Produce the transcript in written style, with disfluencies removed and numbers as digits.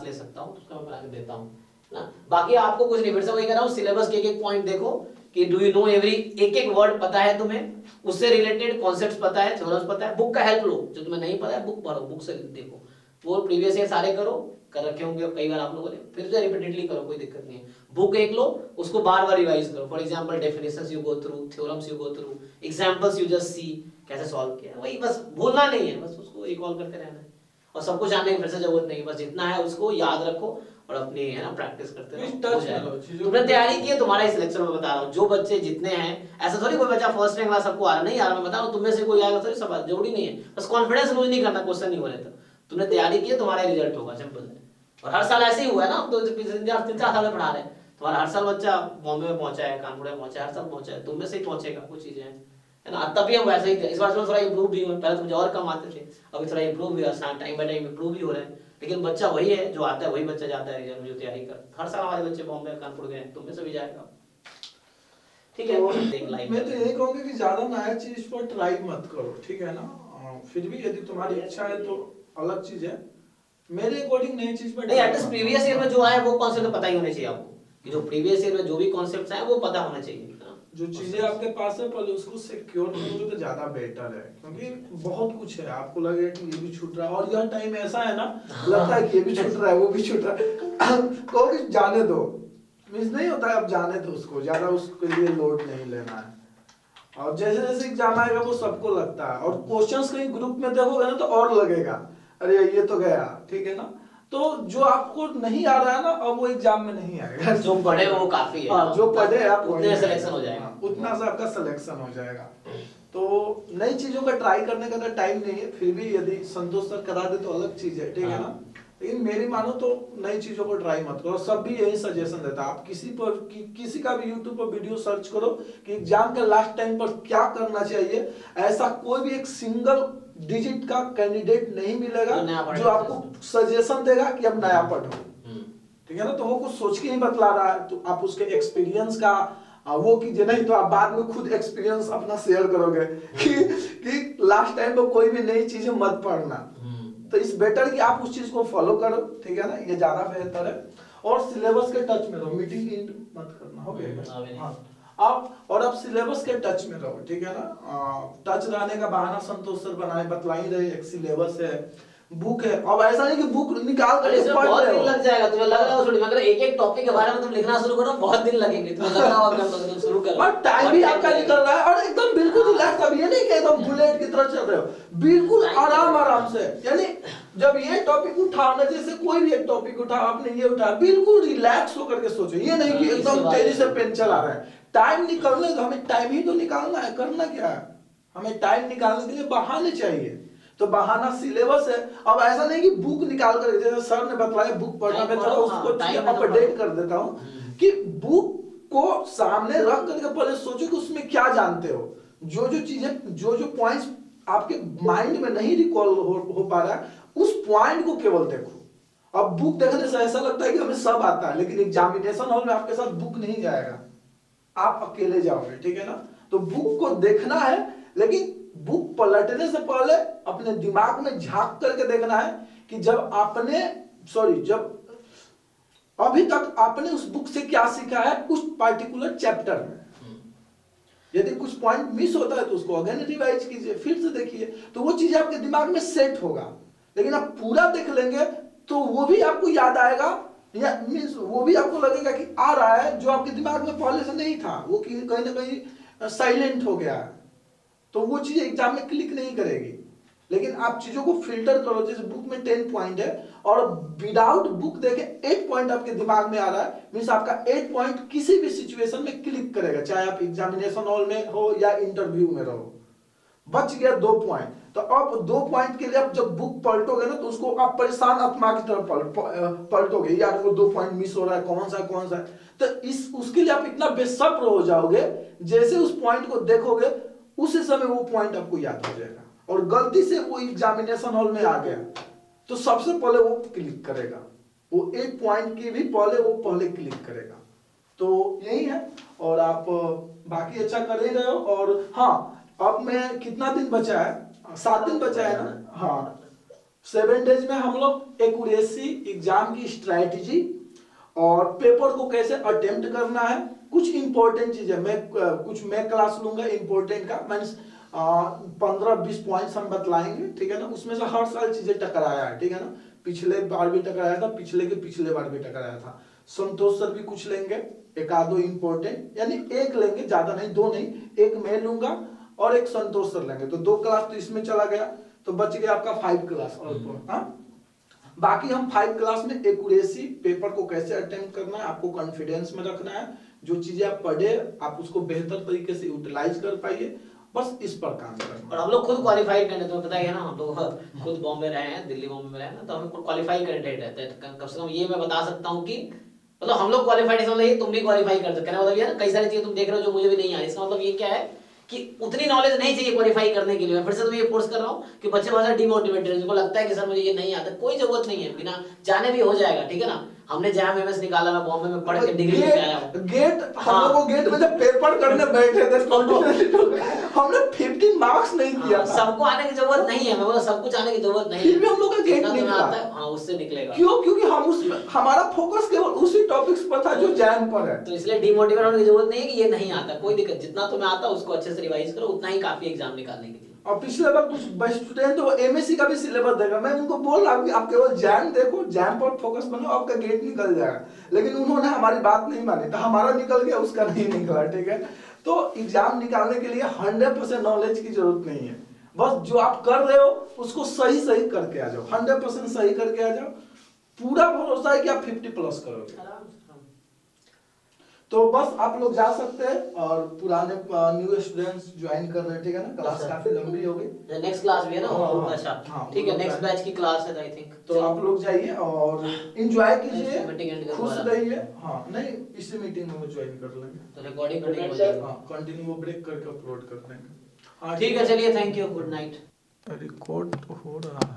ले सकता हूँ, उसका मैं बना के देता हूँ ना। बाकी आपको कुछ नहीं, फिर से वही कह रहा हूँ, सिलेबस के एक पॉइंट देखो कि डू यू नो एवरी, एक वर्ड पता है तुम्हें, उससे रिलेटेड कॉन्सेप्ट्स पता है, थ्योरम्स पता है, बुक का हेल्प लो, जो तुम्हें नहीं पता है बुक पढ़ो, बुक से देखो, वो प्रीवियस ईयर सारे करो, कर रखे होंगे कई बार आप लोगों ने, फिर से रिपीटेडली करो, कोई दिक्कत नहीं है। बुक एक लो, उसको बार बार रिवाइज करो, for example definitions you go through, theorems you go through, examples you just see कैसे सॉल्व किया, वही बस भूलना नहीं है, बस उसको रिकॉल करते रहना है, और सब कुछ जानने की फिर से जरूरत नहीं है, बस जितना है उसको याद रखो और अपनी है ना प्रैक्टिस करते रहो। तुमने तैयारी की है, तुम्हारा ही सिलेक्शन में बता रहा हूँ, जो बच्चे जितने हैं, ऐसा थोड़ी कोई बच्चा फर्स्ट रैंक वाला सबको आ रहा नहीं आ रहा, मैं बता रहा हूँ, तुम में से कोई आएगा थोड़ी, सब जरूरी नहीं है, बस कॉन्फिडेंस लूज नहीं करना, क्वेश्चन नहीं हो रहे तो तुमने तैयारी की है, तुम्हारा रिजल्ट होगा, सिंपल है। और हर साल ऐसे ही हुआ है ना, हम तो 3-4 साल में पढ़ा रहे हैं, तुम्हारा हर साल बच्चा बॉम्बे में पहुंचा है, कानपुर में पहुंचा है, हर साल पहुंचा है, तुम में से ही पहुंचेगा, कुछ चीजें है ना। तभी हम वैसे ही थे, इस बार चलो थोड़ा इंप्रूव भी हुए, पहले तो मुझे और कम आते थे, अभी थोड़ा इंप्रूव भी हुआ, टाइम बाय टाइम इंप्रूव भी हो रहा है, लेकिन बच्चा वही है जो आता है, वही बच्चा जाता है रिजल्ट में जो तैयारी कर, हर साल हमारे बच्चे बॉम्बे कानपुर गए, तुम में से भी जाएगा, ठीक है। मैं तो यही कहूंगा कि ज्यादा नया चीज पर ट्राई मत करो, ठीक है ना। फिर भी यदि तुम्हारी इच्छा है तो अलग चीज है, मेरे अकॉर्डिंग नई चीज पर नहीं, एटलीस्ट प्रीवियस ईयर में जो आए वो कॉन्सेप्ट पता ही होने चाहिए आपको, कि जो प्रीवियस ईयर में जो भी कॉन्सेप्ट्स आए वो पता होना चाहिए, जो चीजें आपके पास है पहले उसको सिक्योर करोगे तो ज्यादा बेटर है, क्योंकि बहुत कुछ है, आपको लगेगा कि ये भी छूट रहा है, और यह टाइम ऐसा है ना, लगता है कि ये भी छूट रहा है वो भी छूट रहा है कहोगे जाने दो, मींस नहीं होता है, अब जाने दो उसको, ज्यादा उसके लिए लोड नहीं लेना है। और जैसे जैसे एग्जाम आएगा वो सबको लगता है, और क्वेश्चंस कहीं ग्रुप में देखोगे ना तो और लगेगा अरे ये तो गया, ठीक है ना। तो जो आपको नहीं आ रहा है ना, अब वो एग्जाम में नहीं आएगा, जो पढ़े वो काफी है, जो पढ़े आप उतने सिलेक्शन हो जाएगा, उतना से आपका सिलेक्शन हो जाएगा। तो नई चीजों का ट्राई करने का तो टाइम नहीं है, फिर भी यदि संतोष सर करा दे तो अलग चीज है, ठीक है ना। लेकिन मेरी मानो तो नई चीजों को ट्राई मत करो, सब भी यही सजेशन देता है, आप किसी पर किसी का भी यूट्यूब पर वीडियो सर्च करो कि एग्जाम के लास्ट टाइम पर क्या करना चाहिए, ऐसा कोई भी एक सिंगल डिजिट का कैंडिडेट नहीं मिलेगा जो आपको सजेशन देगा कि अब नया पढ़ो, ठीक है ना। तो वो कुछ सोच के ही बतला रहा है, तो आप उसके एक्सपीरियंस का वो कीजिए, नहीं तो आप बाद में खुद एक्सपीरियंस अपना शेयर करोगे कि लास्ट टाइम पर कोई भी नई चीजें मत पढ़ना। तो इस बेटर कि आप उस चीज को फॉलो करो, ठीक है ना, ये ज्यादा बेहतर है। और सिलेबस के टच में रहो, मीटिंग एंड मत करना, हो गया हाँ आप, और अब सिलेबस के टच में रहो, ठीक है ना। टच रहने का बहाना संतोष सर बनाए बतला ही रहे, एक सिलेबस है, बुक है, अब ऐसा नहीं कि बुक निकाल कर इसमें बहुत दिन लग जाएगा, तुम्हें लग रहा है छोटी, मगर एक एक टॉपिक के बारे में तुम लिखना शुरू करो, बहुत दिन लगेंगे, तुम्हें लग रहा होगा तुम शुरू करो, और टाइम भी आपका निकल रहा है, और एकदम बिल्कुल रिलैक्स, अब ये नहीं कि एकदम बुलेट की तरह चल रहे हो, बिल्कुल आराम आराम से, यानी जब ये टॉपिक उठाओ ना, जैसे कोई भी एक टॉपिक उठाओ, आपने ये उठाया, बिल्कुल रिलैक्स होकर के सोचो, ये नहीं कि एकदम तेजी से पेन चला रहा है। टाइम निकलने तो हमें टाइम ही तो निकालना है, करना क्या है, हमें टाइम निकालने के लिए बहाने चाहिए, तो बहाना सिलेबस है। अब ऐसा नहीं कि बुक निकाल कर, जैसे सर ने बताया बुक पढ़ना, मैं थोड़ा उसको अपडेट कर देता हूँ कि बुक को सामने रख करके पहले सोचो कि उसमें क्या जानते हो, जो जो चीजें, जो जो पॉइंट्स आपके माइंड में नहीं रिकॉल हो पा रहा है, उस पॉइंट को केवल देखो। अब बुक देखने से ऐसा लगता है कि हमें सब आता है, लेकिन एग्जामिनेशन हॉल में आपके साथ बुक नहीं जाएगा, आप अकेले जाओगे, ठीक है ना। तो बुक को देखना है, लेकिन बुक पलटने से पहले अपने दिमाग में झांक करके देखना है कि जब अभी तक आपने उस बुक से क्या सीखा है उस पार्टिकुलर चैप्टर में। यदि कुछ पॉइंट मिस होता है तो उसको अगेन रिवाइज कीजिए, फिर से देखिए, तो वो चीज आपके दिमाग में सेट होगा। लेकिन आप पूरा देख लेंगे तो वो भी आपको याद आएगा, या मीन्स वो भी आपको लगेगा कि आ रहा है, जो आपके दिमाग में पहले से नहीं था, वो कहीं ना कहीं साइलेंट हो गया है, तो वो चीज एग्जाम में क्लिक नहीं करेगी। लेकिन आप चीजों को फिल्टर करो, जैसे बुक में 10 पॉइंट है और विदाउट बुक देखे 8 पॉइंट आपके दिमाग में आ रहा है, मीन्स आपका 8 पॉइंट किसी भी सिचुएशन में क्लिक करेगा, चाहे आप एग्जामिनेशन हॉल में हो या इंटरव्यू में रहो। बच गया 2 पॉइंट, तो अब 2 पॉइंट के लिए आप जब बुक पलटोगे ना, तो उसको आप परेशान आत्मा की तरफ पलटोगे, यार वो 2 पॉइंट मिस हो रहा है, कौन सा है। तो उसके लिए आप इतना बेसब्र हो जाओगे, जैसे उस पॉइंट को देखोगे उसी समय वो पॉइंट आपको याद हो जाएगा, और गलती से वो एग्जामिनेशन हॉल में आ गया तो सबसे पहले वो क्लिक करेगा, वो 1 पॉइंट की भी पहले क्लिक करेगा। तो यही है, और आप बाकी अच्छा कर ही रहे हो। और हाँ, अब मैं कितना दिन बचा है, 7 दिन बचा है ना, हाँ 7 डेज में हम लोग एक्यूरेसी, एग्जाम की स्ट्रैटेजी और पेपर को कैसे अटेम्प्ट करना है, कुछ इंपॉर्टेंट चीजें मैं क्लास लूंगा इंपॉर्टेंट का, मीन्स 15-20 पॉइंट्स हम बतलाएंगे, ठीक है ना। उसमें से हर साल चीजें टकराया है, ठीक है ना। पिछले बार भी टकराया था, पिछले के पिछले बार भी टकराया था। संतोष सर भी कुछ लेंगे, एक आधो इंपॉर्टेंट, यानी एक लेंगे, ज्यादा नहीं, 2 नहीं, एक मैं लूंगा और एक संतोष सर लेंगे, तो 2 क्लास तो इसमें चला गया, तो बच गया आपका 5 क्लास और हाँ। बाकी हम 5 क्लास में एक्यूरेसी, पेपर को कैसे अटेम्प्ट करना है, आपको कॉन्फिडेंस में रखना है, जो चीजें आप पढ़े आप उसको बेहतर तरीके से यूटिलाइज कर पाइए, बस इस पर काम करना। और हम लोग खुद क्वालिफाई करने, तो पता है ना, हम लोग खुद बॉम्बे रहे हैं, दिल्ली बॉम्बे में रहे हैं ना, तो हमें क्वालिफाई कैंडिडेट रहते हैं। कम से कम ये मैं बता सकता हूँ कि मतलब हम लोग क्वालिफाइड, इसका मतलब ये तुम भी क्वालिफाई कर सकते हो, मतलब ये ना कई सारी चीजें तुम देख रहे हो जो मुझे भी नहीं आ रही, इसका मतलब ये क्या है कि उतनी नॉलेज नहीं चाहिए क्वालिफाई करने के लिए। मैं फिर से तुम्हें ये फोर्स कर रहा हूँ कि बच्चे बहुत सारे डिमोटिवेटेड हैं, जिनको लगता है कि सर मुझे ये नहीं आता, कोई जरूरत नहीं है, बिना जाने भी हो जाएगा, ठीक है ना। हमने जैम एमएस निकाला, मैं बॉम्बे में पढ़ के डिग्री लेके आया हूँ। गेट हम लोगों को गेट में जब पेपर करने बैठे थे हमने 15 मार्क्स नहीं दिया था। सबको आने की जरूरत नहीं है, मैं बोला सब कुछ आने की जरूरत नहीं है, फिर भी हम लोग का गेट निकला आता है, हाँ उससे निकलेगा। क्यों? क्योंकि हम हमारा फोकस केवल उसी टॉपिक्स पर था जो जैम पर है, तो इसलिए डिमोटिवेट होने की जरूरत नहीं है कि ये नहीं आता, कोई दिक्कत, जितना तुम्हें आता उसको अच्छे से रिवाइज करो, उतना ही काफी एग्जाम निकालने के लिए। और पिछले बार कुछ स्टूडेंट तो एमएससी का भी सिलेबस देगा, मैं उनको बोल रहा हूँ कि आप केवल जैम देखो, जैम पर फोकस बनाओ, आपका गेट निकल जाएगा, लेकिन उन्होंने हमारी बात नहीं मानी, तो हमारा निकल गया, उसका नहीं निकला, ठीक है। तो एग्जाम निकालने के लिए 100% नॉलेज की जरूरत नहीं है, बस जो आप कर रहे हो उसको सही सही करके आ जाओ, 100% सही करके आ जाओ, पूरा भरोसा है कि आप 50+ करोगे। तो बस आप लोग जा सकते हैं, और पुराने न्यू स्टूडेंट्स ज्वाइन कर रहे हैं, ठीक है ना। क्लास काफी लंबी हो गई, नेक्स्ट क्लास भी है ना। हाँ, अच्छा हाँ, ठीक है, नेक्स्ट बैच की क्लास है आई थिंक, तो आप लोग जाइए और एंजॉय कीजिए, मीटिंग एंड खुश रहिए। हाँ नहीं, इसी मीटिंग में ज्वाइन कर लेंगे, तो रिकॉर्डिंग करने के बाद हाँ कंटिन्यू वो ब्रेक करके अपलोड कर देंगे। ठीक है, चलिए thank you, good night. Record तो हो रहा है।